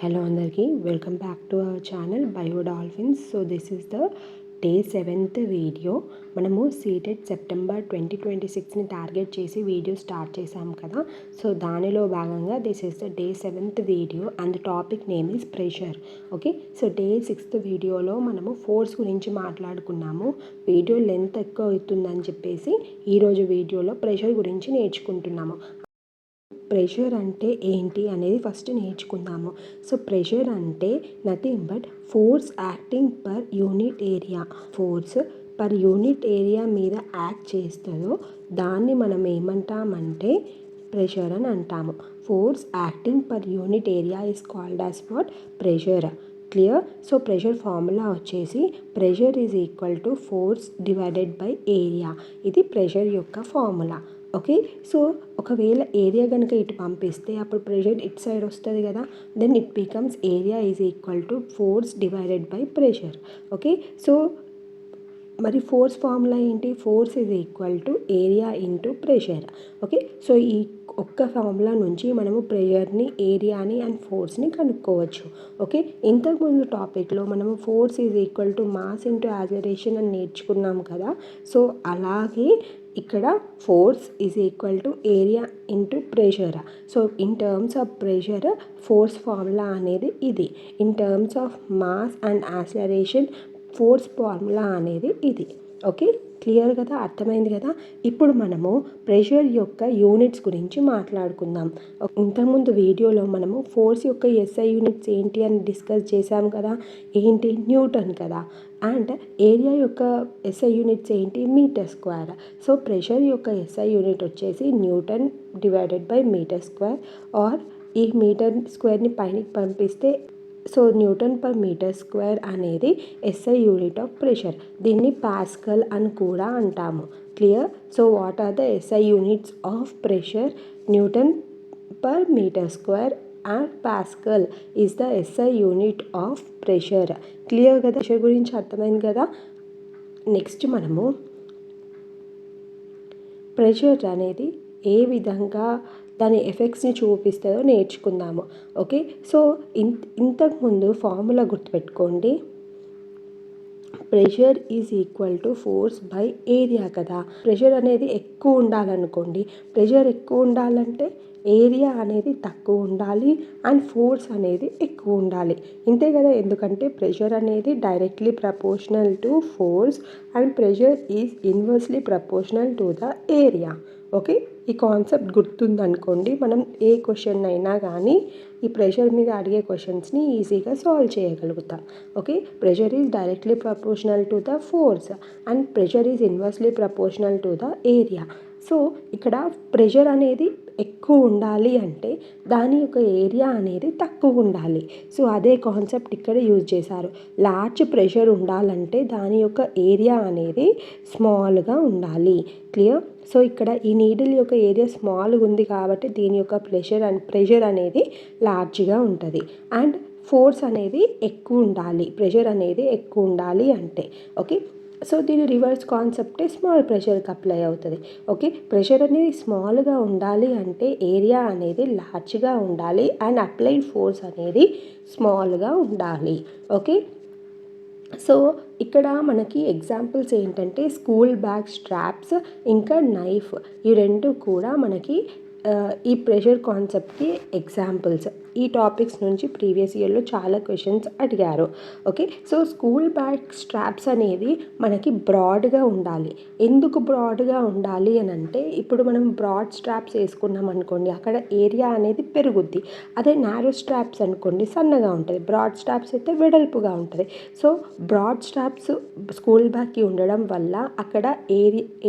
Hello అందరికీ welcome back to our channel bio dolphins. So this is the day 7th video. మనము seated September 2026ని target చేసి video start చేసాం కదా. So దానిలో భాగంగా this is the day 7th video and the topic name is pressure. Okay, so day 6th వీడియోలో మనము force గురించి మాట్లాడుకున్నాము. వీడియో లెంత్ ఎక్కువ అవుతుందని చెప్పేసి ఈరోజు వీడియోలో ప్రెషర్ గురించి నేర్చుకుంటున్నాము. ప్రెషర్ అంటే ఏంటి అనేది ఫస్ట్ నేర్చుకుందాము. సో ప్రెషర్ అంటే nothing but force acting per unit area. Force per unit area మీద యాక్ట్ చేస్తుందో దాన్ని మనం ఏమంటామంటే ప్రెషర్ అని అంటాము. Force acting per unit area is called as what? Pressure. Clear? So pressure formula వచ్చేసి pressure is equal to force divided by area. ఇది pressure యొక్క ఫార్ములా. ఓకే, సో ఒకవేళ ఏరియా కనుక ఇటు పంపిస్తే అప్పుడు ప్రెషర్ ఇటు సైడ్ వస్తుంది కదా. Then it becomes area is equal to force divided by pressure. Okay, so మరి ఫోర్స్ ఫార్ములా ఏంటి? Force is equal to area into pressure. Okay, so ఈ ఒక్క ఫార్ములా నుంచి మనము ప్రెషర్ని, ఏరియాని అండ్ ఫోర్స్ని కనుక్కోవచ్చు. ఓకే, ఇంతకుముందు టాపిక్లో మనము force is equal to mass into acceleration అని నేర్చుకున్నాం కదా. సో అలాగే ఇక్కడ force is equal to area into pressure. So in terms of pressure force formula అనేది ఇది. In terms of mass and acceleration force formula అనేది ఇది. ఓకే, క్లియర్ కదా, అర్థమైంది కదా. ఇప్పుడు మనము ప్రెషర్ యొక్క యూనిట్స్ గురించి మాట్లాడుకుందాం. ఇంతకుముందు వీడియోలో మనము ఫోర్స్ యొక్క ఎస్ఐ యూనిట్స్ ఏంటి అని డిస్కస్ చేసాం కదా. ఏంటి? న్యూటన్ కదా. అండ్ ఏరియా యొక్క ఎస్ఐ యూనిట్స్ ఏంటి? Metre square. సో ప్రెషర్ యొక్క ఎస్ఐ యూనిట్ వచ్చేసి newton divided by metre square. Or ఈ మీటర్ స్క్వేర్ని పైనకి పంపిస్తే so newton per metre square అనేది ఎస్ఐ యూనిట్ ఆఫ్ ప్రెషర్. దీన్ని పాస్కల్ అని కూడా అంటాము. Clear? So what are the SI units of pressure? Newton per metre square and pascal is the SI unit of pressure. Clear కదా? Pressure గురించి అర్థమైంది కదా. Next మనము ప్రెషర్ అనేది ఏ విధంగా దాని ఎఫెక్ట్స్ని చూపిస్తుందో నేర్చుకుందాము. ఓకే, సో ఇంతకుముందు ఫార్ములా గుర్తుపెట్టుకోండి. Pressure is equal to force by area కదా. ప్రెషర్ అనేది ఎక్కువ ఉండాలనుకోండి. ప్రెషర్ ఎక్కువ ఉండాలంటే ఏరియా అనేది తక్కువ ఉండాలి అండ్ ఫోర్స్ అనేది ఎక్కువ ఉండాలి. ఇంతే కదా, ఎందుకంటే ప్రెషర్ అనేది directly proportional to force and pressure is inversely proportional to the area. Okay, ఈ కాన్సెప్ట్ గుర్తుందనుకోండి, మనం ఏ క్వశ్చన్ అయినా కానీ ఈ ప్రెషర్ మీద అడిగే క్వశ్చన్స్ని ఈజీగా సాల్వ్ చేయగలుగుతాం. Okay, pressure is directly proportional to the force and pressure is inversely proportional to the area. So ఇక్కడ ప్రెషర్ అనేది ఎక్కువ ఉండాలి అంటే దాని యొక్క ఏరియా అనేది తక్కువ ఉండాలి. సో అదే కాన్సెప్ట్ ఇక్కడ యూజ్ చేశారు. లార్జ్ ప్రెషర్ ఉండాలంటే దాని యొక్క ఏరియా అనేది స్మాల్గా ఉండాలి. క్లియర్? సో ఇక్కడ ఈ నీడిల్ యొక్క ఏరియా స్మాల్గా ఉంది కాబట్టి దీని యొక్క ప్రెషర్ అనేది లార్జ్గా ఉంటుంది అండ్ ఫోర్స్ అనేది ఎక్కువ ఉండాలి. ప్రెషర్ అనేది ఎక్కువ ఉండాలి అంటే. ఓకే, సో దీని రివర్స్ కాన్సెప్టే స్మాల్ ప్రెషర్కి అప్లై అవుతుంది. ఓకే, ప్రెషర్ అనేది స్మాల్గా ఉండాలి అంటే ఏరియా అనేది లార్జ్గా ఉండాలి అండ్ అప్లైడ్ ఫోర్స్ అనేది స్మాల్గా ఉండాలి. ఓకే, సో ఇక్కడ మనకి ఎగ్జాంపుల్స్ ఏంటంటే స్కూల్ బ్యాగ్ స్ట్రాప్స్ ఇంకా నైఫ్, ఈ రెండు కూడా మనకి ఈ ప్రెషర్ కాన్సెప్ట్కి ఎగ్జాంపుల్స్. ఈ టాపిక్స్ నుంచి ప్రీవియస్ ఇయర్లో చాలా క్వశ్చన్స్ అడిగారు. Okay, so school bag straps అనేది మనకి బ్రాడ్గా ఉండాలి. ఎందుకు బ్రాడ్గా ఉండాలి అని అంటే ఇప్పుడు మనం బ్రాడ్ స్ట్రాప్స్ వేసుకున్నాం అనుకోండి, అక్కడ ఏరియా అనేది పెరుగుద్ది. అదే నారో స్ట్రాప్స్ అనుకోండి సన్నగా ఉంటుంది. బ్రాడ్ స్ట్రాప్స్ అయితే వెడల్పుగా ఉంటుంది. సో బ్రాడ్ స్ట్రాప్స్ స్కూల్ బ్యాగ్కి ఉండడం వల్ల అక్కడ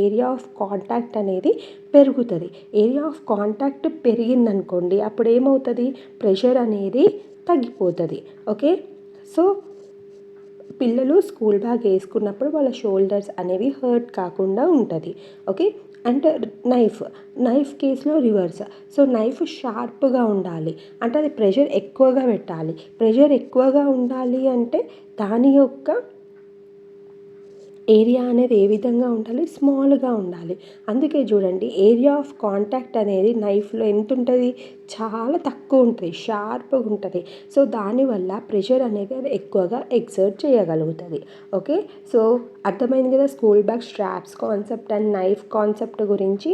ఏరియా ఆఫ్ కాంటాక్ట్ అనేది పెరుగుతుంది. ఏరియా ఆఫ్ కాంటాక్ట్ పెరిగిందనుకోండి అప్పుడు ఏమవుతుంది? ప్రెషర్ అనేది తగ్గిపోతుంది. ఓకే, సో పిల్లలు స్కూల్ బ్యాగ్ వేసుకున్నప్పుడు వాళ్ళ షోల్డర్స్ అనేవి హర్ట్ కాకుండా ఉంటుంది. ఓకే, అండ్ నైఫ్ కేసులో రివర్స్. సో నైఫ్ షార్ప్గా ఉండాలి అంటే అది ప్రెషర్ ఎక్కువగా పెట్టాలి. ప్రెషర్ ఎక్కువగా ఉండాలి అంటే దాని యొక్క ఏరియా అనేది ఏ విధంగా ఉండాలి, స్మాల్గా ఉండాలి. అందుకే చూడండి, ఏరియా ఆఫ్ కాంటాక్ట్ అనేది నైఫ్లో ఎంత ఉంటుంది, చాలా తక్కువ ఉంటుంది, షార్ప్గా ఉంటుంది. సో దానివల్ల ప్రెషర్ అనేది అది ఎక్కువగా ఎక్సర్ట్ చేయగలుగుతుంది. ఓకే, సో అర్థమైంది కదా school bag straps concept and knife concept గురించి.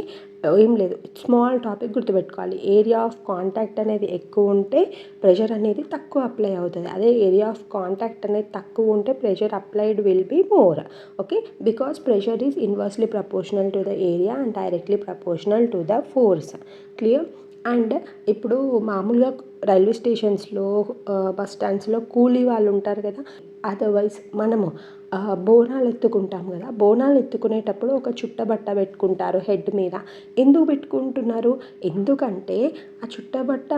ఏం లేదు, స్మాల్ టాపిక్ గుర్తుపెట్టుకోవాలి. ఏరియా ఆఫ్ కాంటాక్ట్ అనేది ఎక్కువ ఉంటే ప్రెషర్ అనేది తక్కువ అప్లై అవుతుంది. అదే ఏరియా ఆఫ్ కాంటాక్ట్ అనేది తక్కువ ఉంటే pressure applied will be more. Okay, because pressure is inversely proportional to the area and directly proportional to the force. Clear? And ఇప్పుడు మామూలుగా రైల్వే స్టేషన్స్లో, బస్ స్టాండ్స్లో కూలీ వాళ్ళు ఉంటారు కదా. అదర్వైజ్ మనము బోనాలు ఎత్తుకుంటాం కదా, బోనాలు ఎత్తుకునేటప్పుడు ఒక చుట్టబట్ట పెట్టుకుంటారు హెడ్ మీద. ఎందుకు పెట్టుకుంటున్నారు? ఎందుకంటే ఆ చుట్టబట్ట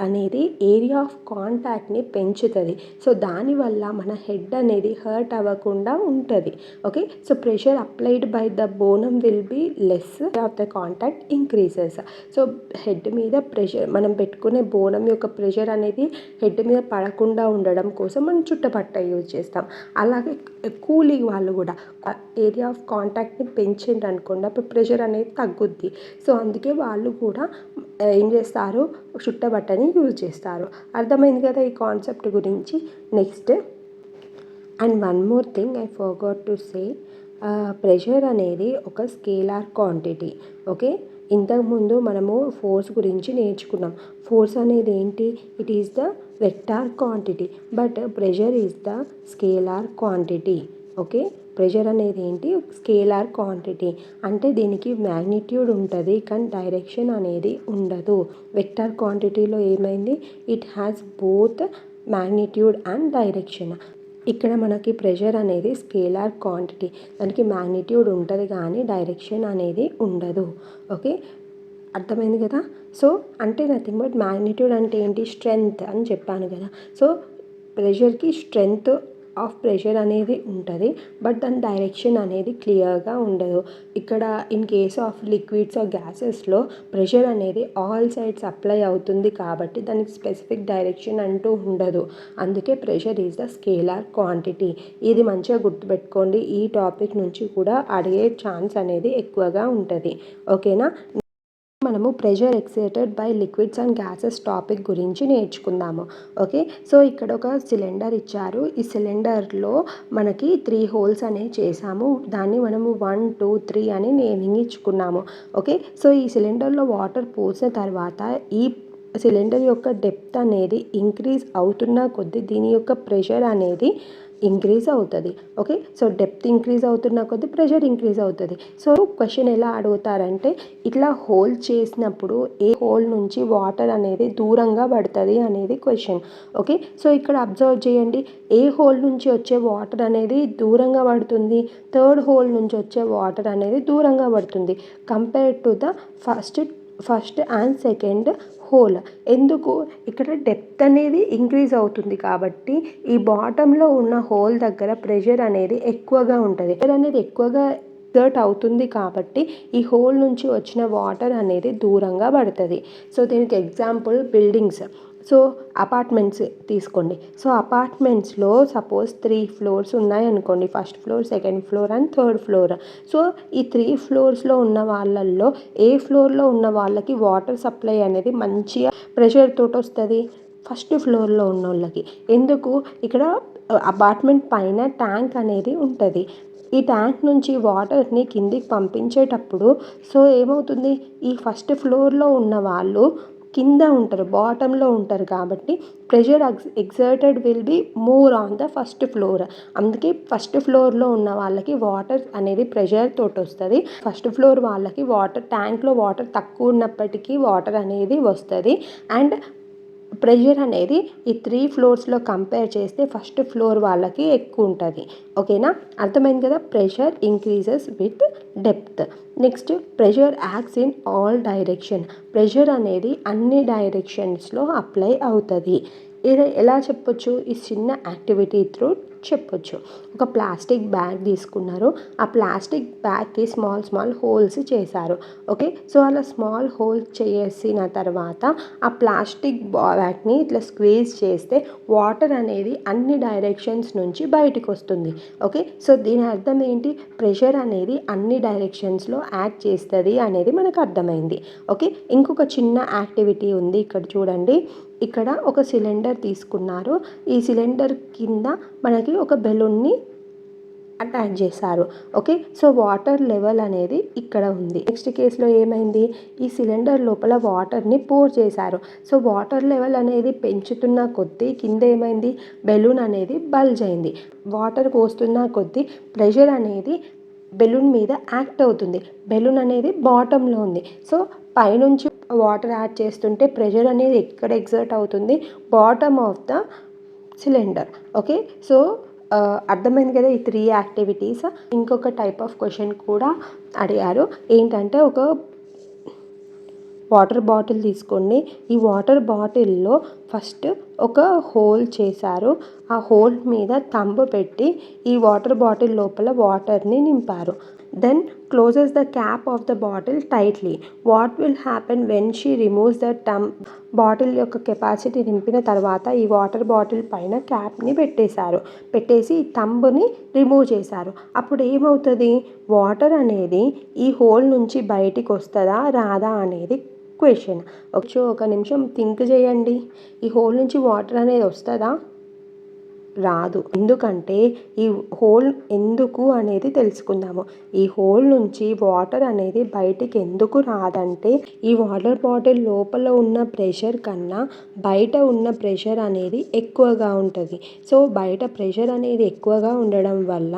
అనేది ఏరియా ఆఫ్ కాంటాక్ట్ని పెంచుతుంది. సో దానివల్ల మన హెడ్ అనేది హర్ట్ అవ్వకుండా ఉంటుంది. Okay, so pressure applied by the bonam will be less of the contact increases. So head మీద ప్రెషర్, మనం పెట్టుకునే బోనం యొక్క ప్రెషర్ అనేది హెడ్ మీద పడకుండా ఉండడం కోసం మనం చుట్టబట్ట యూజ్ చేస్తాం. అలాగే కూలీ వాళ్ళు కూడా ఏరియా ఆఫ్ కాంటాక్ట్ని పెంచిండ్రు అనుకోండి, అప్పుడు ప్రెషర్ అనేది తగ్గుద్ది. సో అందుకే వాళ్ళు కూడా ఏం చేస్తారు, చుట్టబట్టని యూజ్ చేస్తారు. అర్థమైంది కదా ఈ కాన్సెప్ట్ గురించి. Next, and one more thing I forgot to say, pressure అనేది ఒక స్కేలార్ క్వాంటిటీ. ఓకే, ఇంతకుముందు మనము ఫోర్స్ గురించి నేర్చుకున్నాం. ఫోర్స్ అనేది ఏంటి? It is the vector quantity, but pressure is the scalar quantity. Okay, pressure అనేది ఏంటి? Scalar quantity. అంటే దీనికి మ్యాగ్నిట్యూడ్ ఉంటుంది కానీ డైరెక్షన్ అనేది ఉండదు. వెక్టార్ క్వాంటిటీలో ఏమైంది? It has both magnitude and direction. ఇక్కడ మనకి ప్రెషర్ అనేది స్కేలార్ క్వాంటిటీ, దానికి మ్యాగ్నిట్యూడ్ ఉంటుంది కానీ డైరెక్షన్ అనేది ఉండదు. ఓకే, అర్థమైంది కదా. సో అంటే నథింగ్ బట్ మ్యాగ్నిట్యూడ్ అంటే ఏంటి? స్ట్రెంగ్త్ అని చెప్పాను కదా. సో ప్రెషర్కి స్ట్రెంగ్త్ ఆఫ్ ప్రెషర్ అనేది ఉంటుంది, బట్ దాని డైరెక్షన్ అనేది క్లియర్గా ఉండదు. ఇక్కడ in case of liquids or గ్యాసెస్లో ప్రెషర్ అనేది ఆల్ సైడ్స్ అప్లై అవుతుంది కాబట్టి దానికి స్పెసిఫిక్ డైరెక్షన్ అంటూ ఉండదు. అందుకే pressure is the scalar quantity. ఇది మంచిగా గుర్తుపెట్టుకోండి. ఈ టాపిక్ నుంచి కూడా అడిగే ఛాన్స్ అనేది ఎక్కువగా ఉంటుంది. ఓకేనా? మనము pressure exerted by liquids and gases topic గురించి నేర్చుకుందాము. ఓకే, సో ఇక్కడ ఒక సిలిండర్ ఇచ్చారు. ఈ సిలిండర్లో మనకి 3 హోల్స్ అనేవి చేసాము. దాన్ని మనము 1, 2, 3 అని నేమింగ్ ఇచ్చుకున్నాము. ఓకే, సో ఈ సిలిండర్లో వాటర్ పోసిన తర్వాత ఈ సిలిండర్ యొక్క డెప్త్ అనేది ఇంక్రీజ్ అవుతున్న కొద్దీ దీని యొక్క ప్రెషర్ అనేది ఇంక్రీజ్ అవుతుంది. ఓకే, సో డెప్త్ ఇంక్రీజ్ అవుతున్న కొద్దీ ప్రెషర్ ఇంక్రీజ్ అవుతుంది. సో క్వశ్చన్ ఎలా అడుగుతారంటే, ఇట్లా హోల్ చేసినప్పుడు ఏ హోల్ నుంచి వాటర్ అనేది దూరంగా పడుతుంది అనేది క్వశ్చన్. ఓకే, సో ఇక్కడ అబ్జర్వ్ చేయండి, ఏ హోల్ నుంచి వచ్చే వాటర్ అనేది దూరంగా పడుతుంది? 3rd హోల్ నుంచి వచ్చే వాటర్ అనేది దూరంగా పడుతుంది compared to the first and second whole. ఎందుకు? ఇక్కడ డెప్త్ అనేది ఇంక్రీజ్ అవుతుంది కాబట్టి ఈ బాటంలో ఉన్న హోల్ దగ్గర ప్రెషర్ అనేది ఎక్కువగా ఉంటుంది. ప్రెషర్ అనేది ఎక్కువగా ఎక్సర్ట్ అవుతుంది కాబట్టి ఈ హోల్ నుంచి వచ్చిన వాటర్ అనేది దూరంగా పడుతుంది. సో దీనికి ఎగ్జాంపుల్ బిల్డింగ్స్. సో అపార్ట్మెంట్స్ తీసుకోండి. సో అపార్ట్మెంట్స్లో సపోజ్ 3 ఫ్లోర్స్ ఉన్నాయనుకోండి, 1st floor, 2nd floor and 3rd floor. So ఈ 3 ఫ్లోర్స్లో ఉన్న వాళ్ళల్లో ఏ ఫ్లోర్లో ఉన్న వాళ్ళకి వాటర్ సప్లై అనేది మంచిగా ప్రెషర్ తోటి వస్తుంది? 1st ఫ్లోర్లో ఉన్న వాళ్ళకి. ఎందుకు? ఇక్కడ అపార్ట్మెంట్ పైన ట్యాంక్ అనేది ఉంటుంది. ఈ ట్యాంక్ నుంచి వాటర్ని కిందికి పంపించేటప్పుడు సో ఏమవుతుంది? ఈ 1st ఫ్లోర్లో ఉన్న వాళ్ళు కింద ఉంటారు, బాటంలో ఉంటారు కాబట్టి pressure exerted will be more on the 1st floor. అందుకే 1st ఫ్లోర్లో ఉన్న వాళ్ళకి వాటర్ అనేది ప్రెషర్ తోటి వస్తుంది. 1st ఫ్లోర్ వాళ్ళకి వాటర్ ట్యాంక్లో వాటర్ తక్కువ ఉన్నప్పటికీ వాటర్ అనేది వస్తుంది. అండ్ ప్రెషర్ అనేది ఈ 3 ఫ్లోర్స్లో కంపేర్ చేస్తే 1st ఫ్లోర్ వాళ్ళకి ఎక్కువ ఉంటుంది. ఓకేనా? అర్థమైంది కదా. Pressure increases with depth. Next, pressure acts in all direction. Pressure అనేది అన్ని డైరెక్షన్స్లో అప్లై అవుతుంది. ఇది ఎలా చెప్పొచ్చు? ఈ చిన్న యాక్టివిటీ త్రూ చెప్పొచ్చు. ఒక ప్లాస్టిక్ బ్యాగ్ తీసుకున్నారు. ఆ ప్లాస్టిక్ బ్యాగ్కి స్మాల్ హోల్స్ చేశారు. ఓకే, సో అలా స్మాల్ హోల్స్ చేసిన తర్వాత ఆ ప్లాస్టిక్ బ్యాగ్ని ఇట్లా స్క్వీజ్ చేస్తే వాటర్ అనేది అన్ని డైరెక్షన్స్ నుంచి బయటకు వస్తుంది. ఓకే, సో దీని అర్థం ఏంటి? ప్రెషర్ అనేది అన్ని డైరెక్షన్స్లో యాక్ట్ చేస్తుంది అనేది మనకు అర్థమైంది. ఓకే, ఇంకొక చిన్న యాక్టివిటీ ఉంది ఇక్కడ చూడండి. ఇక్కడ ఒక సిలిండర్ తీసుకున్నారు. ఈ సిలిండర్ కింద మనకి ఒక బెలూన్ని అటాచ్ చేశారు. ఓకే, సో వాటర్ లెవెల్ అనేది ఇక్కడ ఉంది. నెక్స్ట్ కేసులో ఏమైంది? ఈ సిలిండర్ లోపల వాటర్ని పోర్ చేశారు. సో వాటర్ లెవెల్ అనేది పెంచుతున్న కొద్దీ కింద ఏమైంది? బెలూన్ అనేది బల్జ్ అయింది. వాటర్ పోస్తున్న కొద్దీ ప్రెషర్ అనేది బెలూన్ మీద యాక్ట్ అవుతుంది. బెలూన్ అనేది బాటంలో ఉంది. సో పైనుంచి వాటర్ యాడ్ చేస్తుంటే ప్రెషర్ అనేది ఎక్కడ ఎగ్జర్ట్ అవుతుంది? Bottom of the cylinder. Okay, so అర్థమైంది కదా ఈ 3 యాక్టివిటీస్. ఇంకొక టైప్ ఆఫ్ క్వశ్చన్ కూడా అడిగారు. ఏంటంటే ఒక వాటర్ బాటిల్ తీసుకోండి. ఈ వాటర్ బాటిల్లో ఫస్ట్ ఒక హోల్ చేశారు. ఆ హోల్ మీద థంబ్ పెట్టి ఈ వాటర్ బాటిల్ లోపల వాటర్ని నింపారు. Then closes the cap of the bottle tightly. What will happen when she removes the bottle యొక్క కెపాసిటీ నింపిన తర్వాత ఈ వాటర్ బాటిల్ పైన క్యాప్ని పెట్టేసి ఈ థంబ్ని రిమూవ్ చేశారు. అప్పుడు ఏమవుతుంది? వాటర్ అనేది ఈ హోల్ నుంచి బయటికి వస్తుందా రాదా అనేది క్వశ్చన్. ఒక నిమిషం థింక్ చేయండి. ఈ హోల్ నుంచి వాటర్ అనేది వస్తుందా? రాదు. ఎందుకంటే ఈ హోల్ ఎందుకు అనేది తెలుసుకుందాము. ఈ హోల్ నుంచి వాటర్ అనేది బయటికి ఎందుకు రాదంటే ఈ వాటర్ బాటిల్ లోపల ఉన్న ప్రెషర్ కన్నా బయట ఉన్న ప్రెషర్ అనేది ఎక్కువగా ఉంటుంది. సో బయట ప్రెషర్ అనేది ఎక్కువగా ఉండడం వల్ల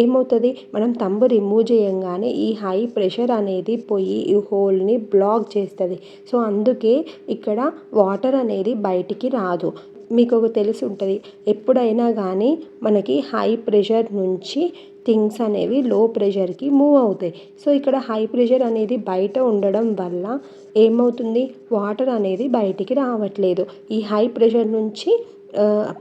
ఏమవుతుంది? మనం థంబ్ రిమూవ్ చేయంగానే ఈ హై ప్రెషర్ అనేది పోయి ఈ హోల్ని బ్లాక్ చేస్తుంది. సో అందుకే ఇక్కడ వాటర్ అనేది బయటికి రాదు. మీకు తెలిసి ఉంటుంది, ఎప్పుడైనా కానీ మనకి హై ప్రెషర్ నుంచి థింగ్స్ అనేవి లో ప్రెషర్కి మూవ్ అవుతాయి. సో ఇక్కడ హై ప్రెషర్ అనేది బయట ఉండడం వల్ల ఏమవుతుంది? వాటర్ అనేది బయటికి రావట్లేదు. ఈ హై ప్రెషర్ నుంచి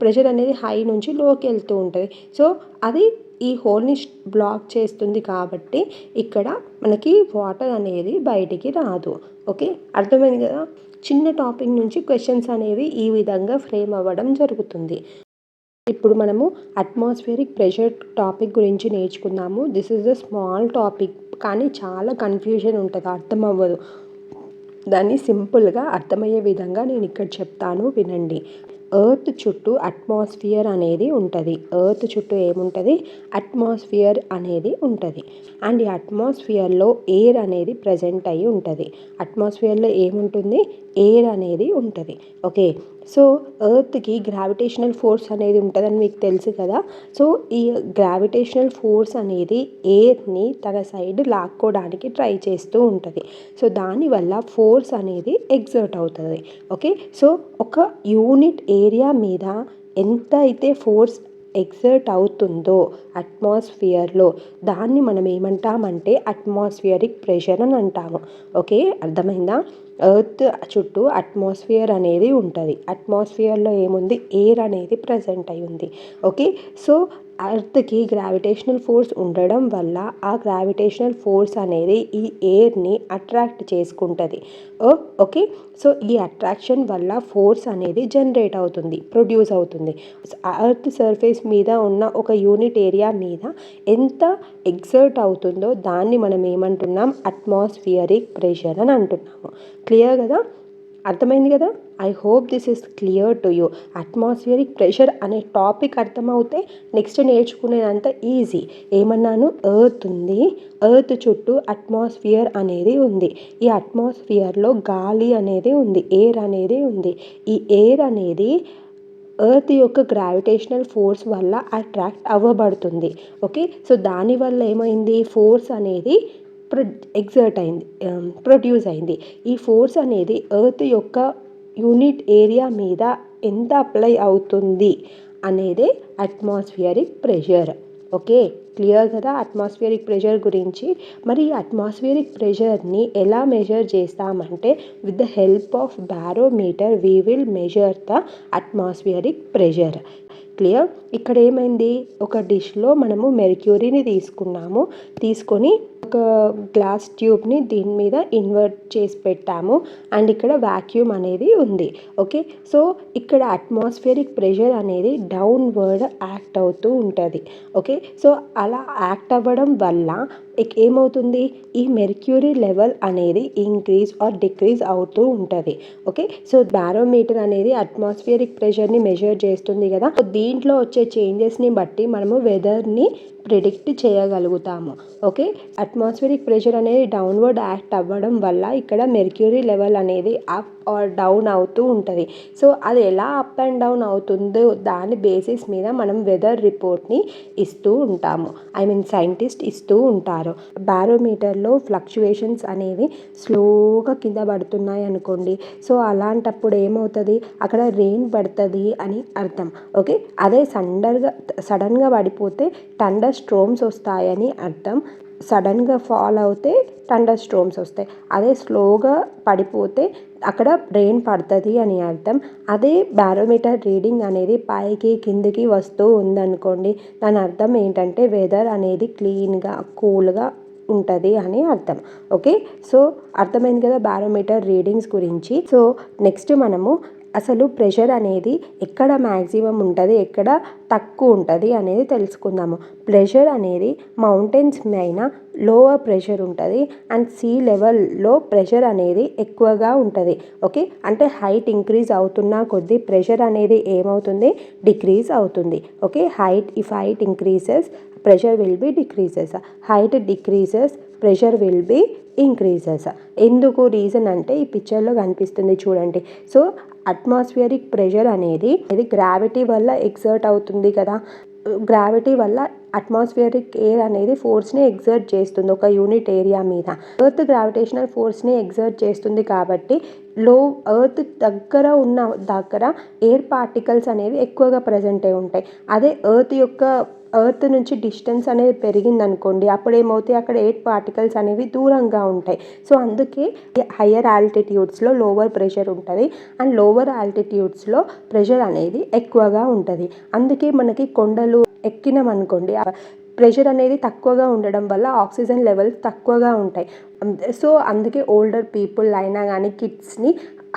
ప్రెషర్ అనేది హై నుంచి లోకి వెళ్తూ ఉంటుంది. సో అది ఈ హోల్ని బ్లాక్ చేస్తుంది కాబట్టి ఇక్కడ మనకి వాటర్ అనేది బయటికి రాదు. ఓకే, అర్థమైంది కదా? చిన్న టాపిక్ నుంచి క్వశ్చన్స్ అనేవి ఈ విధంగా ఫ్రేమ్ అవ్వడం జరుగుతుంది. ఇప్పుడు మనము అట్మాస్ఫియరిక్ ప్రెషర్ టాపిక్ గురించి నేర్చుకుందాము. This is the small topic, కానీ చాలా కన్ఫ్యూజన్ ఉంటుంది, అర్థం అవ్వదు. దాన్ని సింపుల్గా అర్థమయ్యే విధంగా నేను ఇక్కడ చెప్తాను, వినండి. ఎర్త్ చుట్టూ అట్మాస్ఫియర్ అనేది ఉంటుంది. ఎర్త్ చుట్టూ ఏముంటుంది? అట్మాస్ఫియర్ అనేది ఉంటుంది. అండ్ ఈ అట్మాస్ఫియర్లో ఎయిర్ అనేది ప్రజెంట్ అయ్యి ఉంటుంది. అట్మాస్ఫియర్లో ఏముంటుంది? ఎయిర్ అనేది ఉంటుంది. ఓకే, సో ఎర్త్కి గ్రావిటేషనల్ ఫోర్స్ అనేది ఉంటుందని మీకు తెలుసు కదా. సో ఈ గ్రావిటేషనల్ ఫోర్స్ అనేది ఎయిర్ని తన సైడ్ లాక్కోవడానికి ట్రై చేస్తూ ఉంటుంది. సో దానివల్ల ఫోర్స్ అనేది ఎగ్జర్ట్ అవుతుంది. ఓకే, సో ఒక యూనిట్ ఏరియా మీద ఎంత అయితే ఫోర్స్ ఎగ్జర్ట్ అవుతుందో అట్మాస్ఫియర్లో దాన్ని మనం ఏమంటామంటే అట్మాస్ఫియరిక్ ప్రెషర్ అని అంటాము. ఓకే, అర్థమైందా? ఎర్త్ చుట్టూ అట్మాస్ఫియర్ అనేది ఉంటుంది. అట్మాస్ఫియర్లో ఏముంది? ఎయిర్ అనేది ప్రజెంట్ అయి ఉంది. ఓకే, సో ఎర్త్కి గ్రావిటేషనల్ ఫోర్స్ ఉండడం వల్ల ఆ గ్రావిటేషనల్ ఫోర్స్ అనేది ఈ ఎయిర్ని అట్రాక్ట్ చేసుకుంటుంది. ఓకే, సో ఈ అట్రాక్షన్ వల్ల ఫోర్స్ అనేది జనరేట్ అవుతుంది, ప్రొడ్యూస్ అవుతుంది. ఎర్త్ సర్ఫేస్ మీద ఉన్న ఒక యూనిట్ ఏరియా మీద ఎంత ఎగ్జర్ట్ అవుతుందో దాన్ని మనం ఏమంటున్నాం? అట్మాస్ఫియరిక్ ప్రెషర్ అని అంటున్నాము. క్లియర్ కదా? అర్థమైంది కదా? I hope this is clear to you. Atmospheric pressure అనే టాపిక్ అర్థమవుతే నెక్స్ట్ నేర్చుకునేదంతా ఈజీ. ఏమన్నాను? ఎర్త్ ఉంది, ఎర్త్ చుట్టూ అట్మాస్ఫియర్ అనేది ఉంది. ఈ అట్మాస్ఫియర్లో గాలి అనేది ఉంది, ఎయిర్ అనేది ఉంది. ఈ ఎయిర్ అనేది ఎర్త్ యొక్క గ్రావిటేషనల్ ఫోర్స్ వల్ల అట్రాక్ట్ అవ్వబడుతుంది. ఓకే, సో దానివల్ల ఏమైంది? ఫోర్స్ అనేది ఎగ్జర్ట్ అయింది, ప్రొడ్యూస్ అయింది. ఈ ఫోర్స్ అనేది ఎర్త్ యొక్క యూనిట్ ఏరియా మీద ఎంత అప్లై అవుతుంది అనేదే అట్మాస్ఫియరిక్ ప్రెషర్. ఓకే, క్లియర్ కదా అట్మాస్ఫియరిక్ ప్రెషర్ గురించి? మరి ఈ అట్మాస్ఫియరిక్ ప్రెషర్ని ఎలా మెజర్ చేస్తామంటే with the help of barometer we will measure the atmospheric pressure. Clear. ఇక్కడ ఏమైంది, ఒక డిష్లో మనము మెర్క్యూరీని తీసుకొని ఒక గ్లాస్ ట్యూబ్ని దీని మీద ఇన్వర్ట్ చేసి పెట్టాము అండ్ ఇక్కడ వాక్యూమ్ అనేది ఉంది. ఓకే, సో ఇక్కడ అట్మాస్ఫియరిక్ ప్రెషర్ అనేది డౌన్వర్డ్ యాక్ట్ అవుతూ ఉంటుంది. ఓకే, సో అలా యాక్ట్ అవ్వడం వల్ల ఏమవుతుంది, ఈ మెర్క్యూరీ లెవెల్ అనేది ఇంక్రీజ్ ఆర్ డిక్రీజ్ అవుతూ ఉంటుంది. ఓకే, సో బారోమీటర్ అనేది అట్మాస్ఫియరిక్ ప్రెషర్ని మెజర్ చేస్తుంది కదా. దీంట్లో వచ్చే చేంజెస్ని బట్టి మనము వెదర్ని ప్రిడిక్ట్ చేయగలుగుతాము. ఓకే, అట్మాస్ఫియరిక్ ప్రెషర్ అనేది డౌన్వర్డ్ యాక్ట్ అవ్వడం వల్ల ఇక్కడ మెర్క్యూరీ లెవెల్ అనేది అప్ ఆర్ డౌన్ అవుతూ ఉంటుంది. సో అది ఎలా అప్ అండ్ డౌన్ అవుతుందో దాని బేసిస్ మీద మనం వెదర్ రిపోర్ట్ని ఇస్తూ ఉంటాము, సైంటిస్ట్ ఇస్తూ ఉంటారు. బారోమీటర్లో ఫ్లక్చుయేషన్స్ అనేవి స్లోగా కింద పడుతున్నాయి అనుకోండి, సో అలాంటప్పుడు ఏమవుతుంది, అక్కడ రెయిన్ పడుతుంది అని అర్థం. ఓకే, అదే సడన్గా పడిపోతే థండర్ స్ట్రోమ్స్ వస్తాయని అర్థం. సడన్గా ఫాల్ అవుతే థండర్ స్ట్రోమ్స్ వస్తాయి. అదే స్లోగా పడిపోతే అక్కడ రెయిన్ పడుతుంది అని అర్థం. అదే బారోమీటర్ రీడింగ్ అనేది పైకి కిందికి వస్తూ ఉందనుకోండి, దాని అర్థం ఏంటంటే వెదర్ అనేది క్లీన్గా కూల్గా ఉంటుంది అని అర్థం. ఓకే, సో అర్థమైంది కదా బారోమీటర్ రీడింగ్స్ గురించి. సో నెక్స్ట్ మనము అసలు ప్రెషర్ అనేది ఎక్కడ మ్యాక్సిమం ఉంటుంది, ఎక్కడ తక్కువ ఉంటుంది అనేది తెలుసుకుందాము. ప్రెషర్ అనేది మౌంటైన్స్ పైన లోవర్ ప్రెషర్ ఉంటుంది అండ్ సీ లెవెల్లో ప్రెషర్ అనేది ఎక్కువగా ఉంటుంది. ఓకే, అంటే హైట్ ఇంక్రీజ్ అవుతున్న కొద్దీ ప్రెషర్ అనేది ఏమవుతుంది, డిక్రీజ్ అవుతుంది. Okay, if height increases pressure will be decreases, height decreases pressure will be increases. ఎందుకు రీజన్ అంటే ఈ పిక్చర్లో కనిపిస్తుంది చూడండి. సో అట్మాస్ఫియరిక్ ప్రెషర్ అనేది గ్రావిటీ వల్ల ఎక్సర్ట్ అవుతుంది కదా. గ్రావిటీ వల్ల అట్మాస్ఫియరిక్ ఎయిర్ అనేది ఫోర్స్ని ఎగ్జర్ట్ చేస్తుంది ఒక యూనిట్ ఏరియా మీద. ఎర్త్ గ్రావిటేషనల్ ఫోర్స్ని ఎగ్జర్ట్ చేస్తుంది కాబట్టి ఎర్త్ దగ్గర ఎయిర్ పార్టికల్స్ అనేవి ఎక్కువగా ప్రజెంట్ అయి ఉంటాయి. అదే ఎర్త్ నుంచి డిస్టెన్స్ అనేది పెరిగిందనుకోండి, అప్పుడు ఏమవుతాయి, అక్కడ ఎయిర్ పార్టికల్స్ అనేవి దూరంగా ఉంటాయి. సో అందుకే హయ్యర్ ఆల్టిట్యూడ్స్లో లోవర్ ప్రెషర్ ఉంటుంది అండ్ లోవర్ ఆల్టిట్యూడ్స్లో ప్రెషర్ అనేది ఎక్కువగా ఉంటుంది. అందుకే మనకి కొండలు ఎక్కినామనుకోండి, ప్రెషర్ అనేది తక్కువగా ఉండడం వల్ల ఆక్సిజన్ లెవెల్స్ తక్కువగా ఉంటాయి. సో అందుకే ఓల్డర్ పీపుల్ అయినా కానీ కిడ్స్ని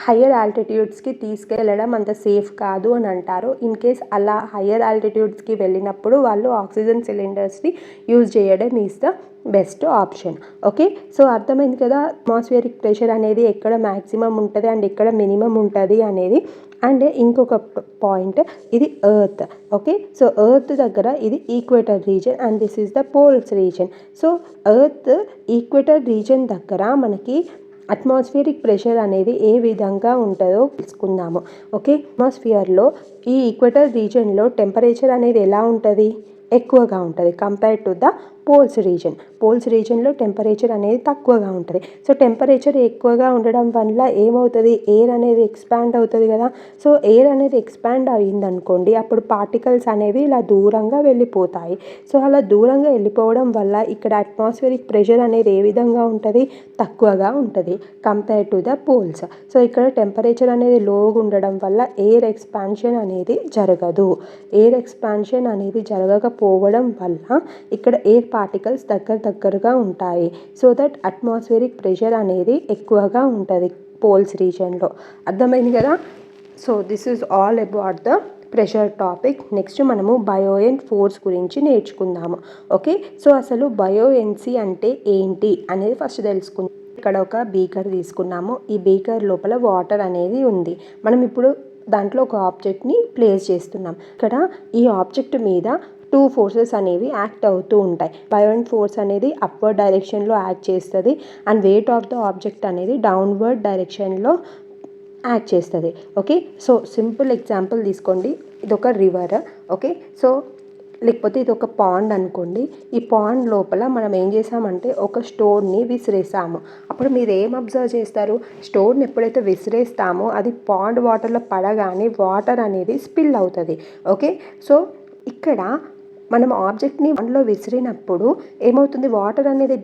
హయ్యర్ ఆల్టిట్యూడ్స్కి తీసుకెళ్ళడం అంత సేఫ్ కాదు అని అంటారు. ఇన్ కేస్ అలా హయ్యర్ ఆల్టిట్యూడ్స్కి వెళ్ళినప్పుడు వాళ్ళు ఆక్సిజన్ సిలిండర్స్ని యూజ్ చేయడం is the best option. Okay, so అర్థమైంది కదా అట్మాస్ఫియరిక్ ప్రెషర్ అనేది ఎక్కడ మ్యాక్సిమం ఉంటుంది అండ్ ఎక్కడ మినిమం ఉంటుంది అనేది. అండ్ ఇంకొక పాయింట్, ఇది ఎర్త్. ఓకే, సో ఎర్త్ దగ్గర ఇది equator region and this is the poles region. So earth equator region దగ్గర మనకి అట్మాస్ఫియరిక్ ప్రెషర్ అనేది ఏ విధంగా ఉంటుందో తెలుసుకుందాము. ఓకే, అట్మాస్ఫియర్లో ఈ ఈక్వేటర్ రీజన్లో టెంపరేచర్ అనేది ఎలా ఉంటుంది, ఎక్కువగా ఉంటుంది కంపేర్ టు ద పోల్స్ రీజన్లో టెంపరేచర్ అనేది తక్కువగా ఉంటుంది. సో టెంపరేచర్ ఎక్కువగా ఉండడం వల్ల ఏమవుతుంది, ఎయిర్ అనేది ఎక్స్పాండ్ అవుతుంది కదా. సో ఎయిర్ అనేది ఎక్స్పాండ్ అయ్యిందనుకోండి, అప్పుడు పార్టికల్స్ అనేవి ఇలా దూరంగా వెళ్ళిపోతాయి. సో అలా దూరంగా వెళ్ళిపోవడం వల్ల ఇక్కడ అట్మాస్ఫియరిక్ ప్రెషర్ అనేది ఏ విధంగా ఉంటుంది, తక్కువగా ఉంటుంది compare to the poles. So ఇక్కడ టెంపరేచర్ అనేది లోగా ఉండడం వల్ల ఎయిర్ ఎక్స్పాన్షన్ అనేది జరగదు. ఎయిర్ ఎక్స్పాన్షన్ అనేది జరగకపోవడం వల్ల ఇక్కడ ఎయిర్ పార్టికల్స్ దగ్గరగా ఉంటాయి. సో దట్ అట్మాస్ఫియరిక్ ప్రెషర్ అనేది ఎక్కువగా ఉంటుంది పోల్స్ రీజన్లో. అర్థమైంది కదా. So this is all about the pressure topic. Next మనము బయోయెంట్ ఫోర్స్ గురించి నేర్చుకుందాము. ఓకే, సో అసలు బయోయెన్సీ అంటే ఏంటి అనేది ఫస్ట్ తెలుసుకుందాం. ఇక్కడ ఒక బీకర్ తీసుకున్నాము. ఈ బీకర్ లోపల వాటర్ అనేది ఉంది. మనం ఇప్పుడు దాంట్లో ఒక ఆబ్జెక్ట్ని ప్లేస్ చేస్తున్నాం. ఇక్కడ ఈ ఆబ్జెక్ట్ మీద 2 ఫోర్సెస్ అనేవి యాక్ట్ అవుతూ ఉంటాయి. బయోయెంట్ ఫోర్స్ అనేది అప్వర్డ్ డైరెక్షన్లో యాక్ట్ చేస్తుంది and weight of the object అనేది డౌన్వర్డ్ డైరెక్షన్లో యాక్ట్ చేస్తుంది. ఓకే, సో సింపుల్ ఎగ్జాంపుల్ తీసుకోండి. ఇది ఒక రివర్. ఓకే, సో లేకపోతే ఇది ఒక పాండ్ అనుకోండి. ఈ పాండ్ లోపల మనం ఏం చేసామంటే ఒక స్టోన్ని విసిరేసాము. అప్పుడు మీరు ఏం అబ్జర్వ్ చేస్తారు, స్టోన్ని ఎప్పుడైతే విసిరేస్తామో అది పాండ్ వాటర్లో పడగానే వాటర్ అనేది స్పిల్ అవుతుంది. ఓకే, సో ఇక్కడ మనం ఆబ్జెక్ట్ని అందులో విసిరినప్పుడు ఏమవుతుంది, వాటర్ అనేది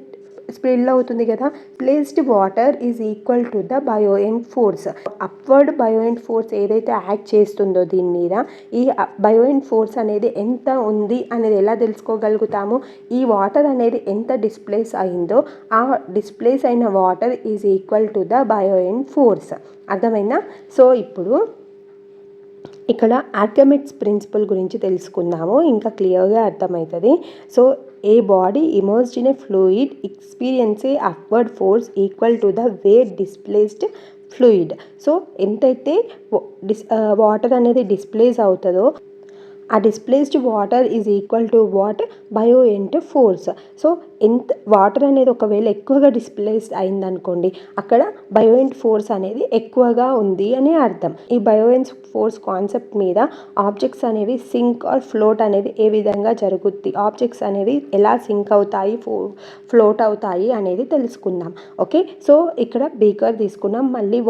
స్ప్రెడ్ అవుతుంది కదా. Placed water is equal to the buoyant force. Upward buoyant force ఏదైతే యాక్ట్ చేస్తుందో దీని మీద, ఈ బయోఎంట్ ఫోర్స్ అనేది ఎంత ఉంది అనేది ఎలా తెలుసుకోగలుగుతాము? ఈ వాటర్ అనేది ఎంత డిస్ప్లేస్ అయిందో ఆ డిస్ప్లేస్ అయిన water is equal to the buoyant force. అర్థమైందా? సో ఇప్పుడు ఇక్కడ ఆర్కిమెడిస్ ప్రిన్సిపల్ గురించి తెలుసుకుందాము, ఇంకా క్లియర్గా అర్థమవుతుంది. So a body immersed in a fluid experience a upward force equal to the weight displaced fluid. So ఎంతైతే వాటర్ అనేది డిస్ప్లేస్ అవుతుందో ఆ displaced water is equal to what? Buoyant force. So ఎంత వాటర్ అనేది ఒకవేళ ఎక్కువగా డిస్ప్లేస్ అయిందనుకోండి, అక్కడ బయోఎంట్ ఫోర్స్ అనేది ఎక్కువగా ఉంది అని అర్థం. ఈ బయోఎంట్ ఫోర్స్ కాన్సెప్ట్ మీద ఆబ్జెక్ట్స్ అనేవి సింక్ ఆర్ ఫ్లోట్ అనేది ఏ విధంగా జరుగుద్ది, ఆబ్జెక్ట్స్ అనేవి ఎలా సింక్ అవుతాయి, ఫ్లోట్ అవుతాయి అనేది తెలుసుకుందాం. ఓకే, సో ఇక్కడ బీకర్ తీసుకున్నాం, మళ్ళీ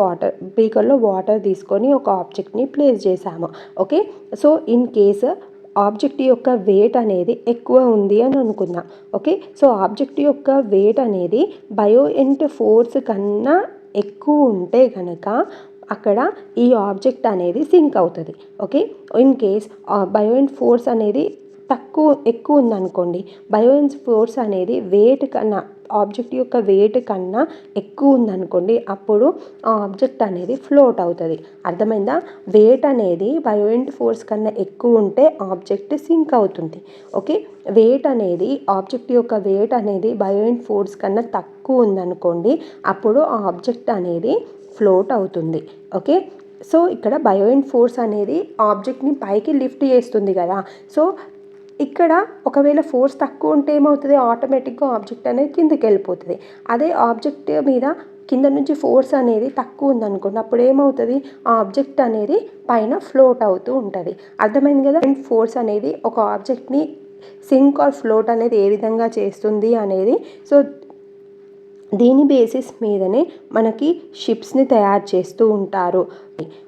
బీకర్లో వాటర్ తీసుకొని ఒక ఆబ్జెక్ట్ని ప్లేస్ చేసాము. Okay, so in case object యొక్క వెయిట్ అనేది ఎక్కువ ఉంది అని అనుకుందాం. ఓకే, సో ఆబ్జెక్ట్ యొక్క వెయిట్ అనేది బయోఎంట్ ఫోర్స్ కన్నా ఎక్కువ ఉంటే కనుక అక్కడ ఈ ఆబ్జెక్ట్ అనేది సింక్ అవుతుంది. ఓకే, ఇన్ కేస్ బయోఎంట్ ఫోర్స్ అనేది ఎక్కువ ఉందనుకోండి, బయోఎంట్ ఫోర్స్ అనేది వెయిట్ కన్నా ఆబ్జెక్ట్ యొక్క వెయిట్ కన్నా ఎక్కువ ఉందనుకోండి, అప్పుడు ఆ ఆబ్జెక్ట్ అనేది ఫ్లోట్ అవుతుంది. అర్థమైందా? వెయిట్ అనేది బయోఎంట్ ఫోర్స్ కన్నా ఎక్కువ ఉంటే ఆబ్జెక్ట్ సింక్ అవుతుంది. ఓకే, వెయిట్ అనేది ఆబ్జెక్ట్ యొక్క వెయిట్ అనేది బయోఎంట్ ఫోర్స్ కన్నా తక్కువ ఉందనుకోండి, అప్పుడు ఆ ఆబ్జెక్ట్ అనేది ఫ్లోట్ అవుతుంది. ఓకే, సో ఇక్కడ బయోఎంట్ ఫోర్స్ అనేది ఆబ్జెక్ట్ని పైకి లిఫ్ట్ చేస్తుంది కదా. సో ఇక్కడ ఒకవేళ ఫోర్స్ తక్కువ ఉంటే ఏమవుతుంది? ఆటోమేటిక్గా ఆబ్జెక్ట్ అనేది కిందకి వెళ్ళిపోతుంది. అదే ఆబ్జెక్ట్ మీద కింద నుంచి ఫోర్స్ అనేది తక్కువ ఉందనుకోండి, అప్పుడు ఏమవుతుంది? ఆ ఆబ్జెక్ట్ అనేది పైన ఫ్లోట్ అవుతూ ఉంటుంది. అర్థమైంది కదా? ఫోర్స్ అనేది ఒక ఆబ్జెక్ట్ని సింక్ ఆర్ ఫ్లోట్ అనేది ఏ విధంగా చేస్తుంది అనేది. సో దీని బేసిస్ మీదనే మనకి షిప్స్ని తయారు చేస్తూ ఉంటారు.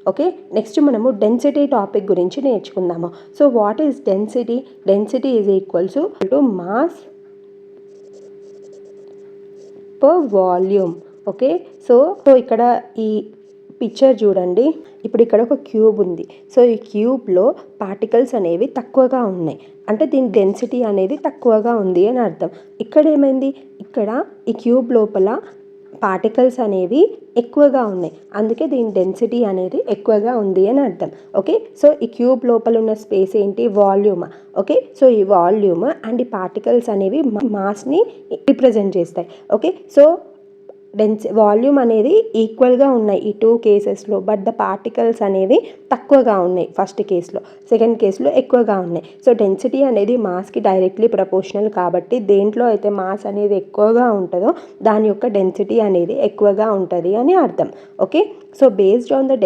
ఓకే, నెక్స్ట్ మనము డెన్సిటీ టాపిక్ గురించి నేర్చుకుందాము. So what is density? Density is equals to mass per volume. Okay, so ఇక్కడ ఈ పిక్చర్ చూడండి. ఇప్పుడు ఇక్కడ ఒక క్యూబ్ ఉంది. సో ఈ క్యూబ్లో పార్టికల్స్ అనేవి తక్కువగా ఉన్నాయి, అంటే దీని డెన్సిటీ అనేది తక్కువగా ఉంది అని అర్థం. ఇక్కడ ఏమైంది? ఇక్కడ ఈ క్యూబ్ లోపల పార్టికల్స్ అనేవి ఎక్కువగా ఉన్నాయి, అందుకే దీని డెన్సిటీ అనేది ఎక్కువగా ఉంది అని అర్థం. ఓకే, సో ఈ క్యూబ్ లోపల ఉన్న స్పేస్ ఏంటి? వాల్యూమ్. ఓకే, సో ఈ వాల్యూమ్ అండ్ ఈ పార్టికల్స్ అనేవి మాస్ని రిప్రజెంట్ చేస్తాయి. ఓకే, సో వాల్యూమ్ అనేది ఈక్వల్గా ఉన్నాయి ఈ 2 కేసెస్లో, బట్ ద పార్టికల్స్ అనేవి తక్కువగా ఉన్నాయి ఫస్ట్ కేసులో, సెకండ్ కేసులో ఎక్కువగా ఉన్నాయి. సో డెన్సిటీ అనేది మాస్కి డైరెక్ట్లీ ప్రపోర్షనల్ కాబట్టి దేంట్లో అయితే మాస్ అనేది ఎక్కువగా ఉంటుందో దాని యొక్క డెన్సిటీ అనేది ఎక్కువగా ఉంటుంది అని అర్థం. Okay, so based on the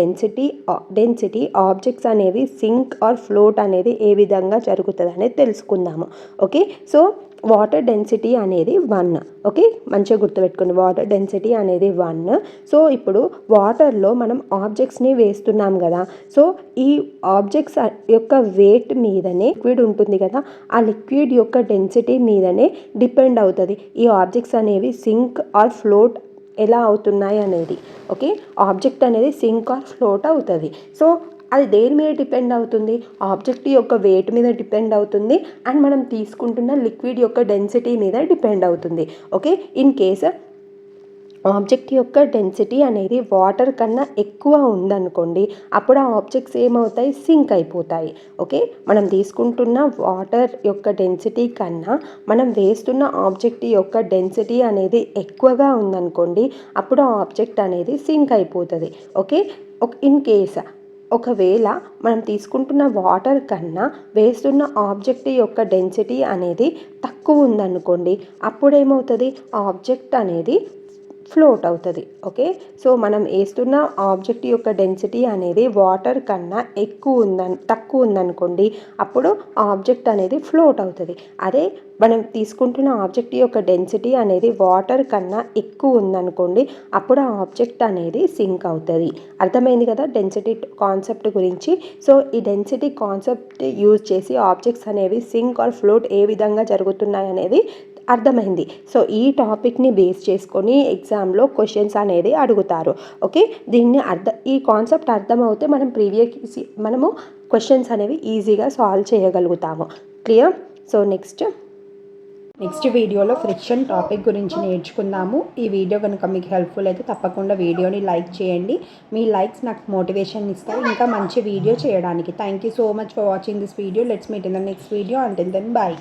density objects అనేవి సింక్ ఆర్ ఫ్లోట్ అనేది ఏ విధంగా జరుగుతుంది అనేది తెలుసుకుందాము. ఓకే, సో వాటర్ డెన్సిటీ అనేది 1. ఓకే, మంచిగా గుర్తుపెట్టుకోండి, వాటర్ డెన్సిటీ అనేది 1. సో ఇప్పుడు వాటర్లో మనం ఆబ్జెక్ట్స్ని వేస్తున్నాం కదా. సో ఈ ఆబ్జెక్ట్స్ యొక్క వెయిట్ మీదనే లిక్విడ్ ఉంటుంది కదా, ఆ లిక్విడ్ యొక్క డెన్సిటీ మీదనే డిపెండ్ అవుతుంది ఈ ఆబ్జెక్ట్స్ అనేవి సింక్ ఆర్ ఫ్లోట్ ఎలా అవుతున్నాయి అనేది. ఓకే, ఆబ్జెక్ట్ అనేది సింక్ ఆర్ ఫ్లోట్ అవుతుంది. సో అది దేని మీద డిపెండ్ అవుతుంది? ఆబ్జెక్ట్ యొక్క వెయిట్ మీద డిపెండ్ అవుతుంది అండ్ మనం తీసుకుంటున్న లిక్విడ్ యొక్క డెన్సిటీ మీద డిపెండ్ అవుతుంది. ఓకే, ఇన్ కేస్ ఆబ్జెక్ట్ యొక్క డెన్సిటీ అనేది వాటర్ కన్నా ఎక్కువ ఉందనుకోండి, అప్పుడు ఆ ఆబ్జెక్ట్స్ ఏమవుతాయి? సింక్ అయిపోతాయి. ఓకే, మనం తీసుకుంటున్న వాటర్ యొక్క డెన్సిటీ కన్నా మనం వేస్తున్న ఆబ్జెక్ట్ యొక్క డెన్సిటీ అనేది ఎక్కువగా ఉందనుకోండి, అప్పుడు ఆ ఆబ్జెక్ట్ అనేది సింక్ అయిపోతుంది. ఓకే, ఇన్ కేస్ ఒకవేళ మనం తీసుకుంటున్న వాటర్ కన్నా వేస్తున్న ఆబ్జెక్ట్ యొక్క డెన్సిటీ అనేది తక్కువ ఉందనుకోండి, అప్పుడు ఏమవుతుంది? ఆబ్జెక్ట్ అనేది ఫ్లోట్ అవుతుంది. ఓకే, సో మనం వేస్తున్న ఆబ్జెక్ట్ యొక్క డెన్సిటీ అనేది వాటర్ కన్నా తక్కువ ఉందనుకోండి, అప్పుడు ఆబ్జెక్ట్ అనేది ఫ్లోట్ అవుతుంది. అదే మనం తీసుకుంటున్న ఆబ్జెక్ట్ యొక్క డెన్సిటీ అనేది వాటర్ కన్నా ఎక్కువ ఉందనుకోండి, అప్పుడు ఆ ఆబ్జెక్ట్ అనేది సింక్ అవుతుంది. అర్థమైంది కదా డెన్సిటీ కాన్సెప్ట్ గురించి. సో ఈ డెన్సిటీ కాన్సెప్ట్ యూజ్ చేసి ఆబ్జెక్ట్స్ అనేవి సింక్ ఆర్ ఫ్లోట్ ఏ విధంగా జరుగుతున్నాయి అనేది అర్థమైంది. సో ఈ టాపిక్ని బేస్ చేసుకొని ఎగ్జామ్లో క్వశ్చన్స్ అనేది అడుగుతారు. ఓకే, ఈ కాన్సెప్ట్ అర్థమవుతే మనము క్వశ్చన్స్ అనేవి ఈజీగా సాల్వ్ చేయగలుగుతాము. క్లియర్? సో నెక్స్ట్ వీడియోలో ఫ్రిక్షన్ టాపిక్ గురించి నేర్చుకుందాము. ఈ వీడియో కనుక మీకు హెల్ప్ఫుల్ అయితే తప్పకుండా వీడియోని లైక్ చేయండి. మీ లైక్స్ నాకు మోటివేషన్ ఇస్తాయి ఇంకా మంచి వీడియో చేయడానికి. Thank you so much for watching this video. Let's meet in the next video. Until then bye.